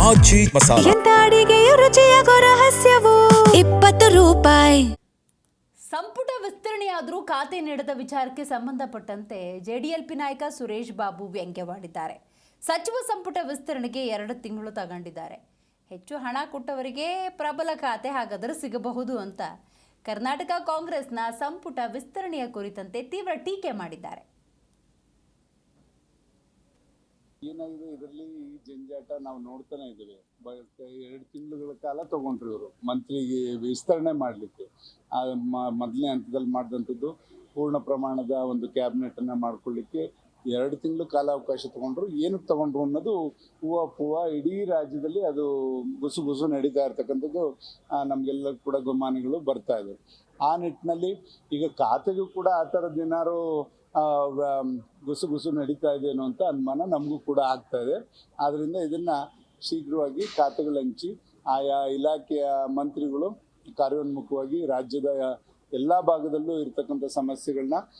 ಆಚಿ ಮಸಾಲ. ಎಂತ ಅಡಿಗೆಯ ರುಚಿಯಾಗೋ ರಹಸ್ಯವು 20 ರೂಪಾಯಿ. ಸಂಪುಟ ವಿಸ್ತರಣೆಯಾದರೂ ಖಾತೆ ನೀಡದ ವಿಚಾರಕ್ಕೆ ಸಂಬಂಧಪಟ್ಟಂತೆ ಜೆಡಿಎಲ್ಪಿ ನಾಯಕ ಸುರೇಶ್ ಬಾಬು ವ್ಯಂಗ್ಯವಾಡಿದ್ದಾರೆ. ಸಚಿವ ಸಂಪುಟ ವಿಸ್ತರಣೆಗೆ 2 ತಿಂಗಳು ತಗೊಂಡಿದ್ದಾರೆ. ಹೆಚ್ಚು ಹಣ ಕೊಟ್ಟವರಿಗೆ ಪ್ರಬಲ ಖಾತೆ ಹಾಗಾದರೂ ಸಿಗಬಹುದು ಅಂತ ಕರ್ನಾಟಕ ಕಾಂಗ್ರೆಸ್ನ ಸಂಪುಟ ವಿಸ್ತರಣೆಯ ಕುರಿತಂತೆ ತೀವ್ರ ಟೀಕೆ ಮಾಡಿದ್ದಾರೆ. ಏನಾಗಿದೆ ಇದರಲ್ಲಿ ಈ ಜಂಜಾಟ ನಾವು ನೋಡ್ತಾನೆ ಇದ್ದೀವಿ. 2 ತಿಂಗಳ ಕಾಲ ತಗೊಂಡ್ರು ಇವರು ಮಂತ್ರಿಗೆ ವಿಸ್ತರಣೆ ಮಾಡಲಿಕ್ಕೆ. ಮೊದಲನೇ ಹಂತದಲ್ಲಿ ಮಾಡಿದಂಥದ್ದು ಪೂರ್ಣ ಪ್ರಮಾಣದ ಒಂದು ಕ್ಯಾಬಿನೆಟನ್ನು ಮಾಡ್ಕೊಳ್ಳಿಕ್ಕೆ 2 ತಿಂಗಳು ಕಾಲಾವಕಾಶ ತಗೊಂಡ್ರು. ಏನಕ್ಕೆ ತಗೊಂಡ್ರು ಅನ್ನೋದು ಹೂವು ಇಡೀ ರಾಜ್ಯದಲ್ಲಿ ಅದು ಗುಸು ನಡೀತಾ ಇರ್ತಕ್ಕಂಥದ್ದು ನಮಗೆಲ್ಲ ಕೂಡ ಗುಮಾನಿಗಳು ಬರ್ತಾ ಇದ್ದಾವೆ. ಆ ನಿಟ್ಟಿನಲ್ಲಿ ಈಗ ಖಾತೆಗೂ ಕೂಡ ಆ ಥರದ್ದು ಏನಾರು ಗುಸು ನಡೀತಾ ಇದೆ ಅನ್ನೋ ಅಂತ ಅನುಮಾನ ನಮಗೂ ಕೂಡ ಆಗ್ತಾ ಇದೆ. ಆದ್ದರಿಂದ ಇದನ್ನು ಶೀಘ್ರವಾಗಿ ಖಾತೆಗಳು ಹಂಚಿ ಆಯಾ ಇಲಾಖೆಯ ಮಂತ್ರಿಗಳು ಕಾರ್ಯೋನ್ಮುಖವಾಗಿ ರಾಜ್ಯದ ಎಲ್ಲ ಭಾಗದಲ್ಲೂ ಇರತಕ್ಕಂಥ ಸಮಸ್ಯೆಗಳನ್ನ